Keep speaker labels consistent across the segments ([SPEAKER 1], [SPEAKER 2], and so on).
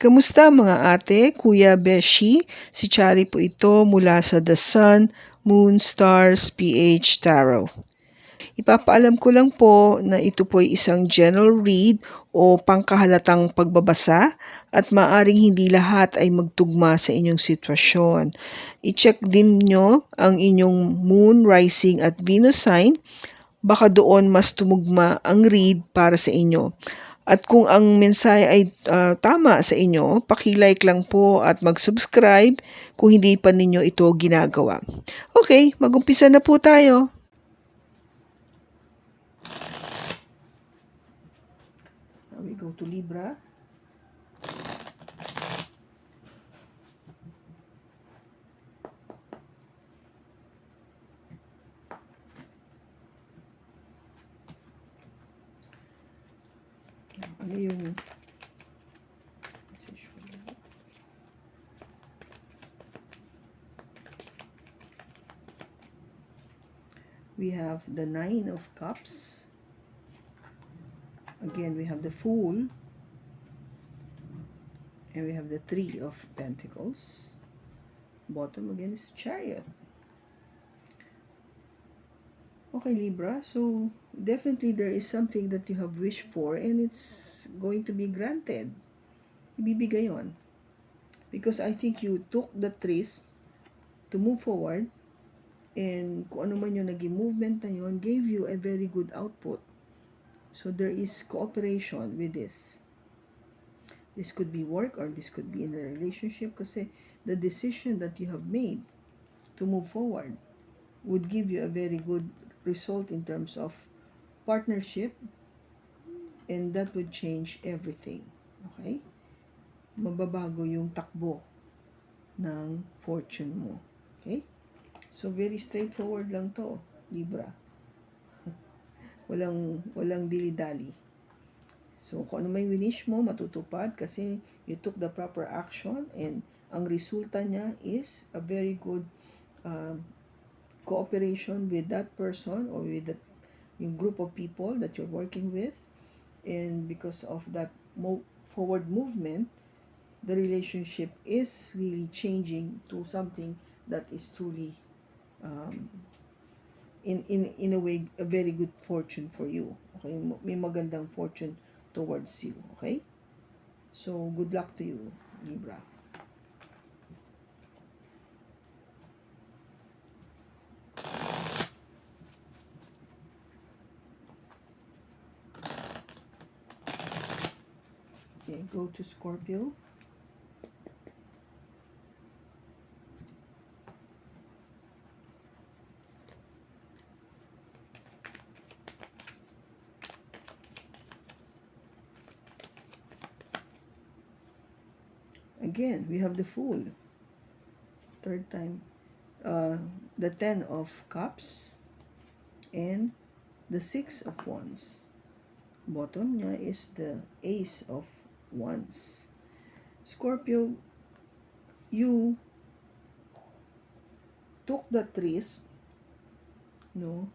[SPEAKER 1] Kamusta mga ate, kuya, beshi? Si Chari po ito mula sa The Sun, Moon, Stars, PH Tarot. Ipapaalam ko lang po na ito po ay isang general read o pangkahalatang pagbabasa at maaring hindi lahat ay magtugma sa inyong sitwasyon. I-check din nyo ang inyong Moon, Rising at Venus sign. Baka doon mas tumugma ang read para sa inyo. At kung ang mensahe ay tama sa inyo, paki-like lang po at mag-subscribe kung hindi pa ninyo ito ginagawa. Okay, mag-umpisa na po tayo. Now we go to Libra. Ano yung we have the Nine of Cups. Again, we have the Fool. And we have the Three of Pentacles. Bottom again is Chariot. Okay, Libra. So, definitely there is something that you have wished for and it's going to be granted. Ibibigay yon. Because I think you took the risk to move forward and kung ano man yung naging movement na yon gave you a very good output. So, there is cooperation with this. This could be work or this could be in a relationship kasi the decision that you have made to move forward would give you a very good result in terms of partnership and that would change everything. Okay? Mababago yung takbo ng fortune mo. Okay? So, very straightforward lang to, Libra. Walang dili-dali. So, kung ano may winish mo, matutupad kasi you took the proper action and ang resulta niya is a very good cooperation with that person or with that yung group of people that you're working with, and because of that forward movement, the relationship is really changing to something that is truly in a way a very good fortune for you. Okay, may magandang fortune towards you. Okay, so good luck to you, Libra. Okay, go to Scorpio. Again, we have the Fool. Third time. The Ten of Cups and the Six of Wands. Bottom niya is the Ace of Wands. Scorpio, you took the risk, no?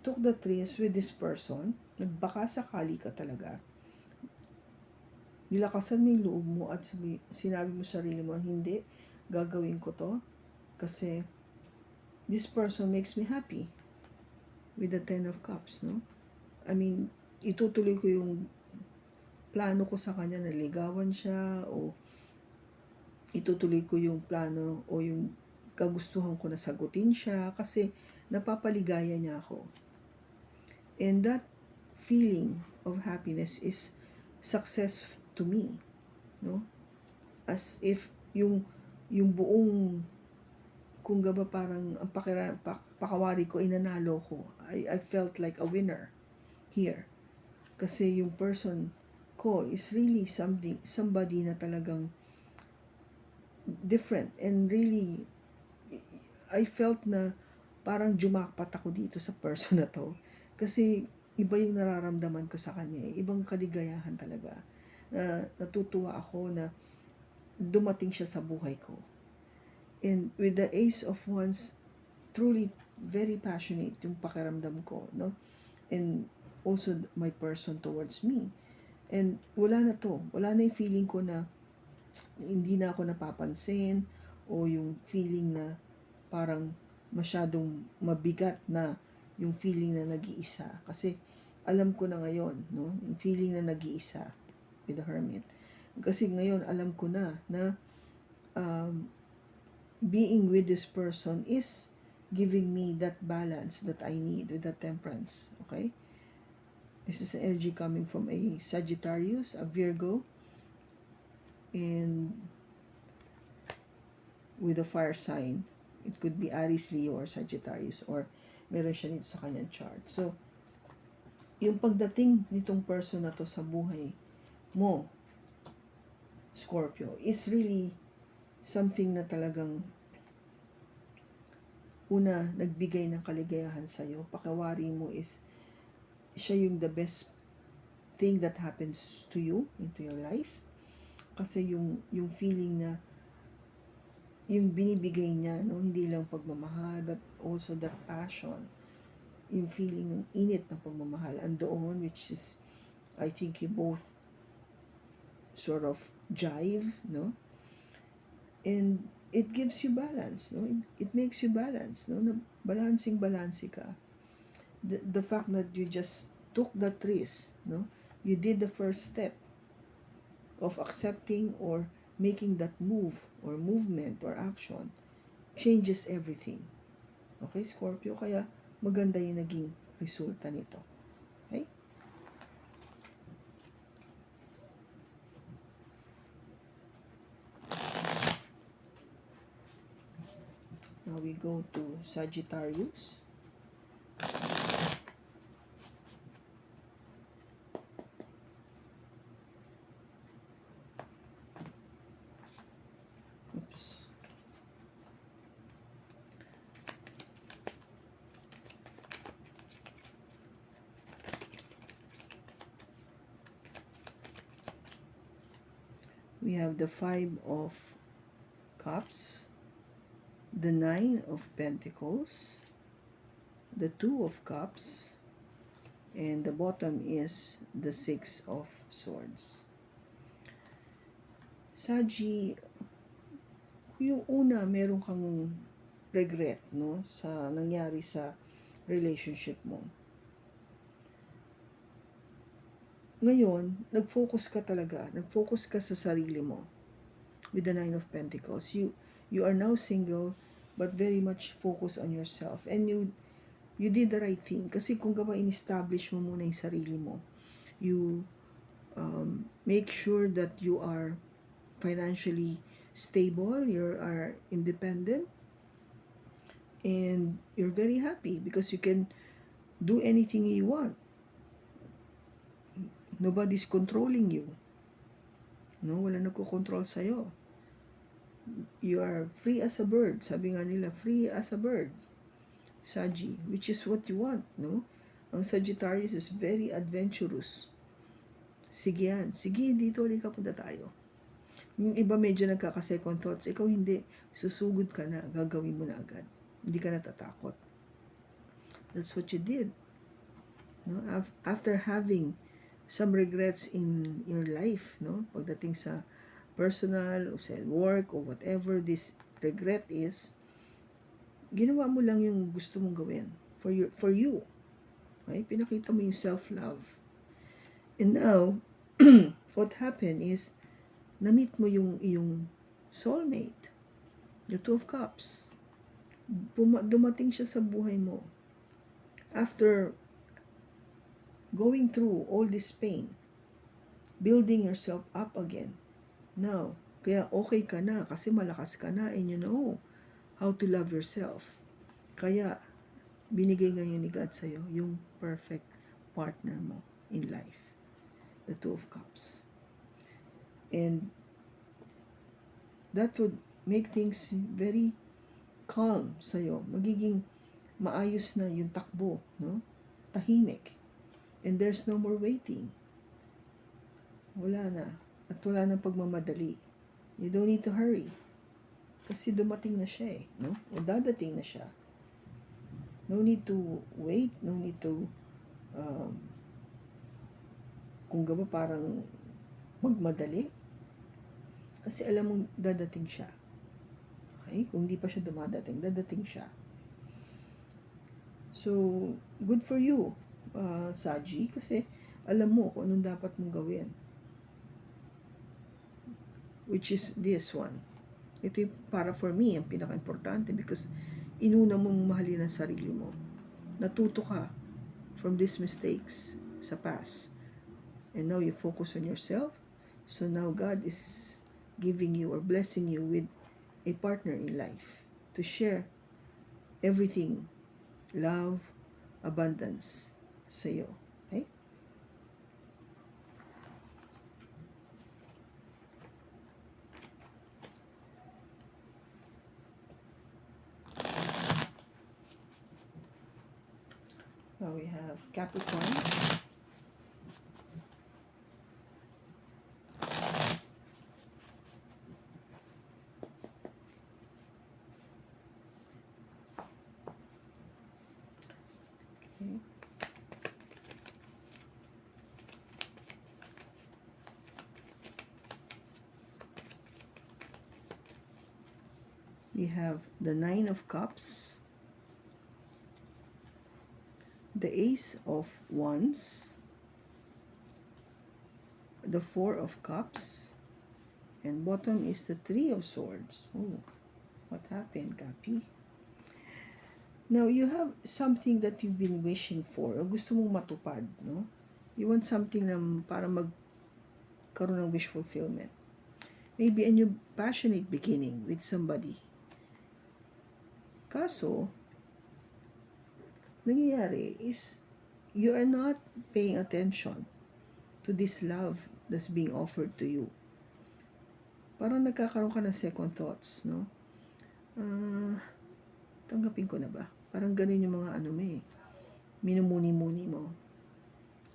[SPEAKER 1] Took the risk with this person. Nagbaka sakali ka talaga. Nilakasan mo yung loob mo at sinabi mo sa sarili mo, hindi, gagawin ko to kasi this person makes me happy with the Ten of Cups, no? I mean, itutuloy ko yung plano ko sa kanya na ligawan siya o itutuloy ko yung plano o yung kagustuhan ko na sagutin siya kasi napapaligaya niya ako. And that feeling of happiness is success to me, no? As if yung buong kung gaba parang ang pakawari ko inanalo ko. I felt like a winner here. Kasi yung person ko is really somebody na talagang different and really I felt na parang jumakpat ako dito sa person na to. Kasi iba yung nararamdaman ko sa kanya. Ibang kaligayahan talaga. Natutuwa ako na dumating siya sa buhay ko. And with the Ace of Wands, truly very passionate yung pakiramdam ko, no? And also my person towards me. And wala na to. Wala na yung feeling ko na hindi na ako napapansin o yung feeling na parang masyadong mabigat na yung feeling na nag-iisa. Kasi alam ko na ngayon, no? Yung feeling na nag-iisa with the Hermit. Kasi ngayon alam ko na um, being with this person is giving me that balance that I need with the Temperance. Okay? This is energy coming from a Sagittarius, a Virgo, and with a fire sign. It could be Aries, Leo, or Sagittarius, or meron siya nito sa kanyang chart. So, yung pagdating nitong person na to sa buhay mo, Scorpio, is really something na talagang una, nagbigay ng kaligayahan sa'yo. Pakawari mo is siya yung the best thing that happens to you into your life. Kasi yung feeling na yung binibigay niya, no, hindi lang pagmamahal, but also that passion, yung feeling ng init ng pagmamahal andoon, which is, I think you both sort of jive, no? And it gives you balance, no? It makes you balance, no? Na balancing ka. The fact that you just took that risk, no? You did the first step of accepting or making that move or movement or action changes everything. Okay, Scorpio? Kaya maganda yung naging resulta nito. Okay? Now we go to Sagittarius. Oops. We have the Five of Cups, the Nine of Pentacles, the Two of Cups, and the bottom is the Six of Swords. Sagi, yung una, meron kang regret, no, sa nangyari sa relationship mo. Ngayon, nag-focus ka talaga. Nag-focus ka sa sarili mo with the Nine of Pentacles. You are now single, but very much focused on yourself. And you did the right thing. Kasi kung gawa in-establish mo muna yung sarili mo, you make sure that you are financially stable, you are independent, and you're very happy because you can do anything you want. Nobody's controlling you. No, wala nagko-control sa'yo. You are free as a bird. Sabi nga nila, free as a bird. Sagi, which is what you want, no? Ang Sagittarius is very adventurous. Sige yan. Sige, dito, halika punta tayo. Yung iba medyo nagkaka-second thoughts. Ikaw hindi. Susugod ka na. Gagawin mo na agad. Hindi ka natatakot. That's what you did. No? After having some regrets in your life, no? Pagdating sa personal, o sa work, or whatever this regret is, ginawa mo lang yung gusto mong gawin for you. Okay? Pinakita mo yung self-love. And now, what happened is, na-meet mo yung soulmate, the Two of Cups. Dumating siya sa buhay mo. After going through all this pain, building yourself up again. Now, kaya okay ka na kasi malakas ka na and you know how to love yourself. Kaya, binigay ngayon ni God sa'yo yung perfect partner mo in life. The Two of Cups. And that would make things very calm sa'yo. Magiging maayos na yung takbo, no? Tahimik. And there's no more waiting. Wala na. At wala nang pagmamadali. You don't need to hurry. Kasi dumating na siya no? O dadating na siya. No need to wait. No need to kung gaba parang magmadali. Kasi alam mong dadating siya. Okay? Kung di pa siya dadating siya. So, good for you, Saji, kasi alam mo kung anong dapat mong gawin. Which is this one. Ito yung para for me, ang pinaka-importante because inuna mong mahalin ang sarili mo. Natuto ka from these mistakes sa past. And now you focus on yourself. So now God is giving you or blessing you with a partner in life to share everything, love, abundance sa iyo. Okay? Now we have Capricorn. Okay. We have the Nine of Cups, the Ace of Wands, the Four of Cups, and bottom is the Three of Swords. Oh, what happened, Capi? Now, you have something that you've been wishing for, o gusto mong matupad, no? You want something na para magkaroon ng wish fulfillment. Maybe a new passionate beginning with somebody. Kaso, nangyayari is you are not paying attention to this love that's being offered to you. Parang nagkakaroon ka ng second thoughts, no? Tanggapin ko na ba? Parang ganun yung mga minumuni-muni mo.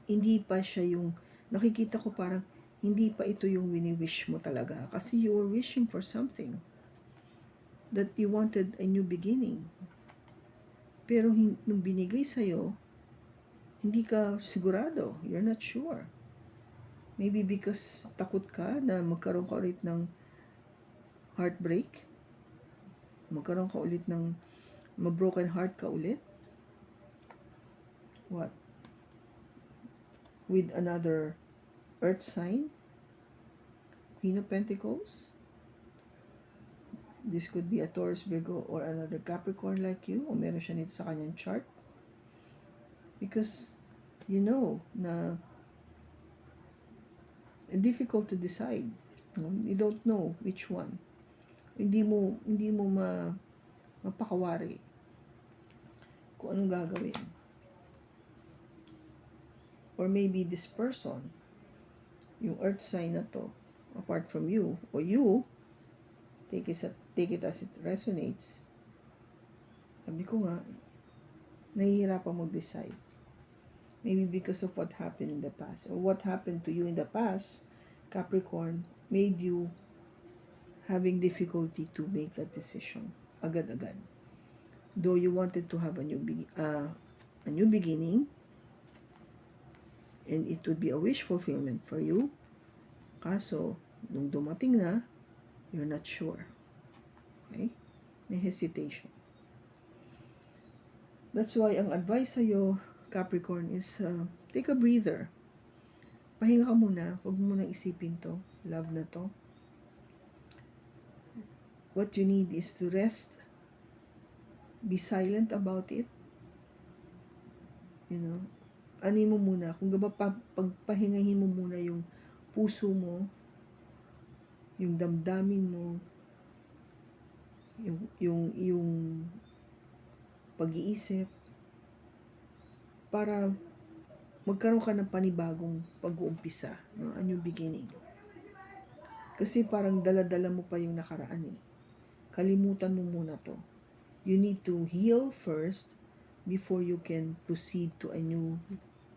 [SPEAKER 1] Hindi pa siya yung, nakikita ko parang, hindi pa ito yung wini-wish mo talaga. Kasi you were wishing for something. That you wanted a new beginning. Pero nung binigay sa'yo, hindi ka sigurado. You're not sure. Maybe because takot ka na magkaroon ka ulit ng heartbreak. Magkaroon ka ulit ng ma-broken heart ka ulit. What? With another earth sign? Queen of Pentacles? This could be a Taurus, Virgo, or another Capricorn like you, o meron siya nito sa kanyang chart. Because, you know, na difficult to decide. You don't know which one. Hindi mo mapakawari kung anong gagawin. Or maybe this person, yung earth sign na to, apart from you, or you, take it as it resonates. Sabi ko nga, nahihirapan mag-decide. Maybe because of what happened in the past. Or what happened to you in the past, Capricorn, made you having difficulty to make that decision agad-agad. Though you wanted to have a new beginning, and it would be a wish fulfillment for you, kaso, nung dumating na, you're not sure. Okay? May hesitation. That's why ang advice sa'yo, Capricorn, is take a breather. Pahinga ka muna. Huwag mo munang isipin to. Love na to. What you need is to rest. Be silent about it. You know, mo muna. Kung pagpahingahin mo muna yung puso mo, yung damdamin mo, yung pag-iisip, para magkaroon ka ng panibagong pag-uumpisa, no? A new beginning. Kasi parang dala-dala mo pa yung nakaraan eh. Kalimutan mo muna to. You need to heal first before you can proceed to a new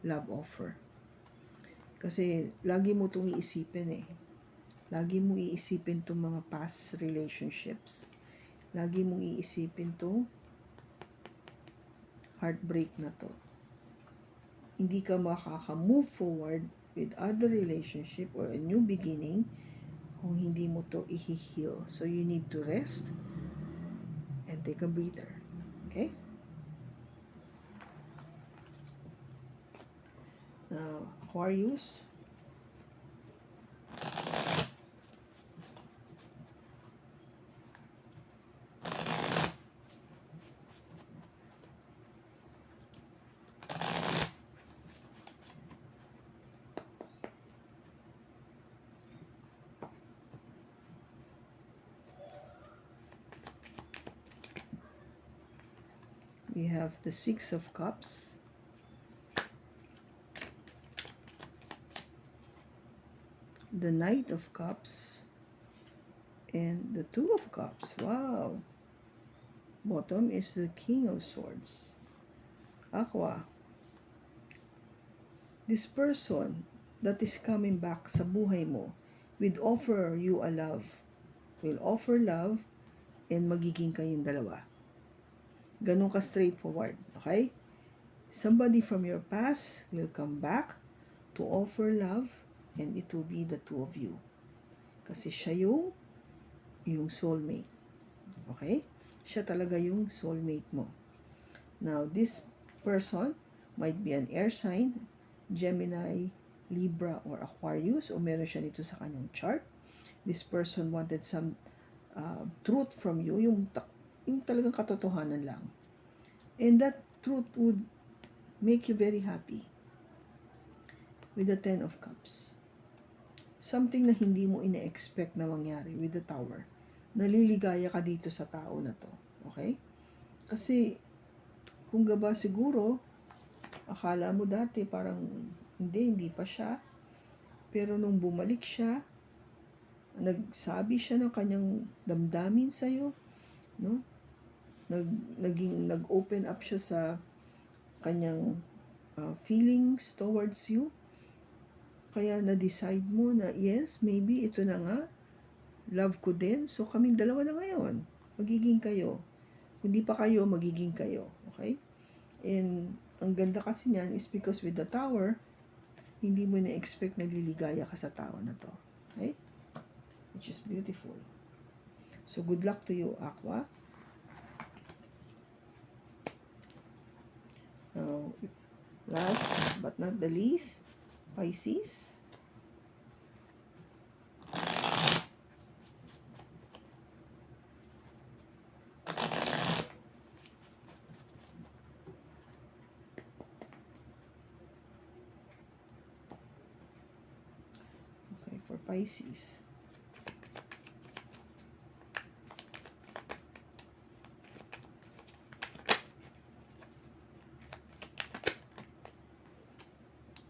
[SPEAKER 1] love offer. Kasi lagi mo itong iisipin eh. Lagi mo iisipin itong mga past relationships. Lagi mong iisipin to heartbreak na to. Hindi ka makaka-move forward with other relationship or a new beginning kung hindi mo to i-heal. So you need to rest and take a breather. Okay? Now, Aquarius. We have the Six of Cups, the Knight of Cups, and the Two of Cups. Wow! Bottom is the King of Swords. Aqua. This person that is coming back sa buhay mo will offer you a love. Will offer love and magiging kayong dalawa. Ganun ka straightforward. Okay? Somebody from your past will come back to offer love and it will be the two of you. Kasi siya yung soulmate. Okay? Siya talaga yung soulmate mo. Now, this person might be an air sign, Gemini, Libra, or Aquarius, o meron siya nito sa kanyang chart. This person wanted some truth from you, yung talagang katotohanan lang. And that truth would make you very happy. With the Ten of Cups. Something na hindi mo ina-expect na mangyari with the Tower. Naliligaya ka dito sa tao na to. Okay? Kasi, kung gaba siguro, akala mo dati parang hindi pa siya. Pero nung bumalik siya, nagsabi siya ng kanyang damdamin sa'yo, no? Nag-open up siya sa kanyang feelings towards you. Kaya na-decide mo na, yes, maybe ito na nga, love ko din. So, kaming dalawa na ngayon. Magiging kayo. Kung di pa kayo, magiging kayo. Okay? And, ang ganda kasi niyan is because with the Tower, hindi mo na-expect na liligaya ka sa tao na to. Okay? Which is beautiful. So, good luck to you, Aqua. Now, last but not the least, Pisces. Okay, for Pisces.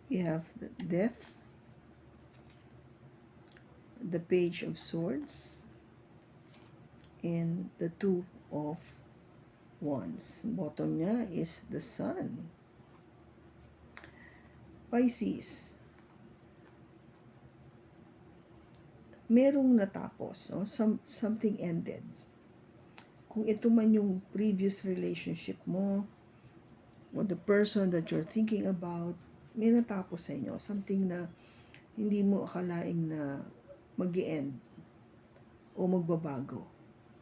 [SPEAKER 1] We have the Death, the Page of Swords, and the Two of Wands. Bottom niya is the Sun. Pisces. Merong natapos, no? Something ended. Kung ito man yung previous relationship mo, or the person that you're thinking about, may natapos sa inyo. Something na hindi mo akalaing na mag-e-end o magbabago.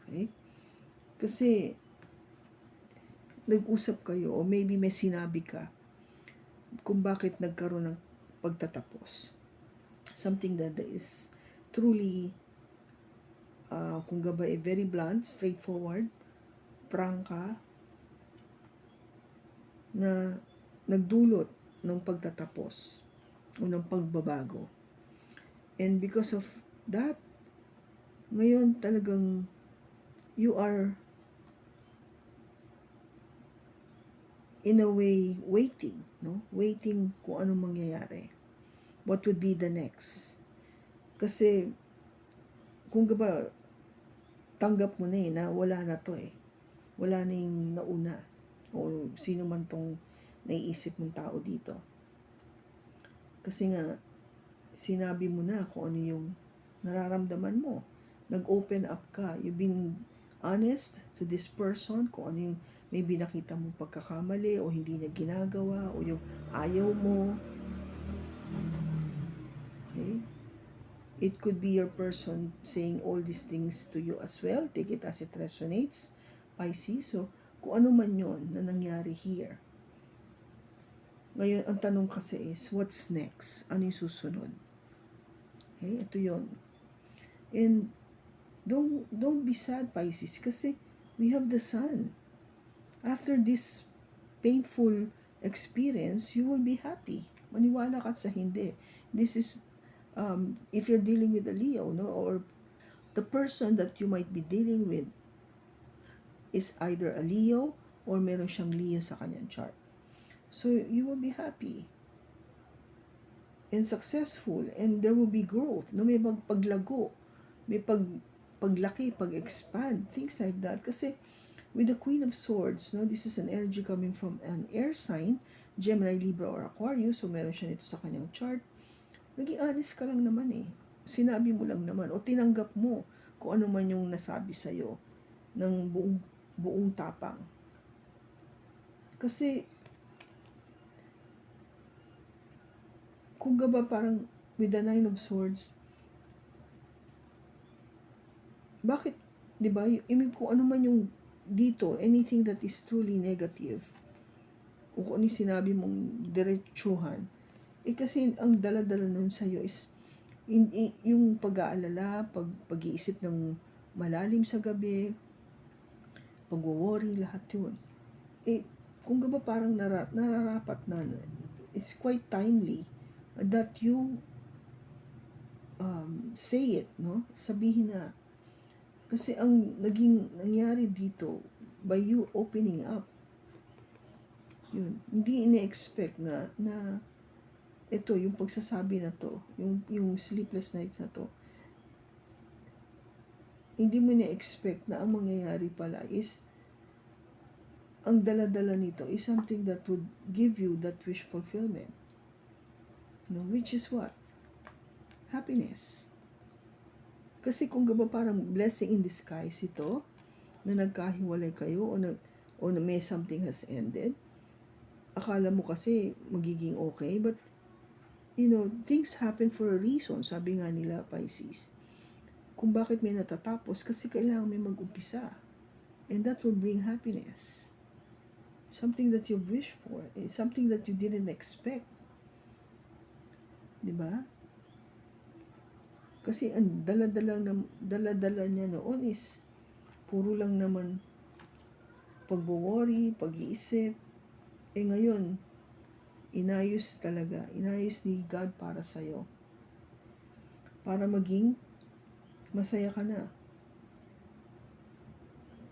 [SPEAKER 1] Okay? Kasi nag-usap kayo o maybe may sinabi ka kung bakit nagkaroon ng pagtatapos. Something that is truly kung gabay very blunt, straightforward, prangka, na nagdulot ng pagtatapos o ng pagbabago. And because of that, ngayon talagang you are in a way waiting, no? Waiting kung anong mangyayari. What would be the next? Kasi kung ba tanggap mo na na wala na to wala na yung nauna o sino man tong naiisip mong tao dito. Kasi nga sinabi mo na kung ano yung nararamdaman mo. Nag-open up ka. You've been honest to this person kung ano yung maybe nakita mong pagkakamali o hindi niya ginagawa o yung ayaw mo. It could be your person saying all these things to you as well. Take it as it resonates, Pisces. So, kung ano man yon na nangyari here. Ngayon, ang tanong kasi is, what's next? Ano yung susunod? Okay, ito yon. And don't be sad, Pisces, kasi we have the sun. After this painful experience, you will be happy. Maniwala ka sa hindi. This is, if you're dealing with a Leo, no, or the person that you might be dealing with is either a Leo or meron siyang Leo sa kanyang chart. So, you will be happy and successful, and there will be growth. No, may paglago, may paglaki, pag-expand, things like that. Kasi with the Queen of Swords, no, this is an energy coming from an air sign, Gemini, Libra, or Aquarius. So, meron siya nito sa kanyang chart. Naging honest ka lang naman eh. Sinabi mo lang naman o tinanggap mo kung ano man yung nasabi sa'yo ng buong tapang. Kasi kung ba parang with the Nine of Swords, bakit, di ba, kung ano man yung dito, anything that is truly negative, o kung ano yung sinabi mong diretsuhan, kasi ang dala-dala nun sa'yo is yung pag-aalala, pag-iisip ng malalim sa gabi, pag-worry, lahat yun. Kung ba parang nararapat na, it's quite timely that you say it, no? Sabihin na. Kasi ang nangyari dito, by you opening up, yun, hindi ina-expect na ito, yung pagsasabi na to, yung sleepless nights na to, hindi mo na-expect na ang mangyayari pala is, ang dala-dala nito is something that would give you that wish fulfillment. No, which is what? Happiness. Kasi kung ba parang blessing in disguise ito, na nagkahiwalay kayo o na may something has ended, akala mo kasi magiging okay, but things happen for a reason. Sabi nga nila, Pisces, kung bakit may natatapos, kasi kailangan may mag-umpisa. And that will bring happiness. Something that you wish for. Something that you didn't expect. Diba? Kasi ang dala-dala niya noon is puro lang naman pag-worry, pag-iisip. Ngayon, inayos ni God para sa'yo. Para maging masaya ka na.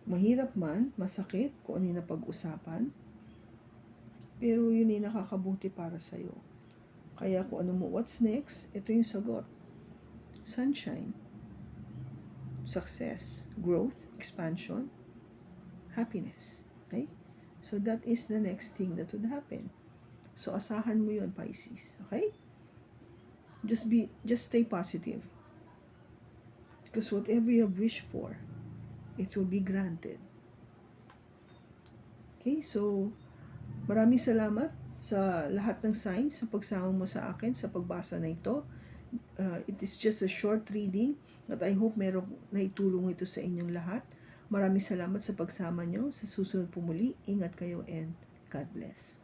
[SPEAKER 1] Mahirap man, masakit, kung ano yung napag-usapan, pero yun ay nakakabuti para sa'yo. Kaya kung ano mo, what's next? Ito yung sagot. Sunshine, success, growth, expansion, happiness. Okay? So that is the next thing that would happen. So asahan mo yun, Pisces. Okay? Just stay positive. Because whatever you have wished for, it will be granted. Okay? So, maraming salamat sa lahat ng signs, sa pagsama mo sa akin, sa pagbasa na ito. It is just a short reading at I hope merong naitulong ito sa inyong lahat. Maraming salamat sa pagsama nyo. Sa susunod po muli, ingat kayo and God bless.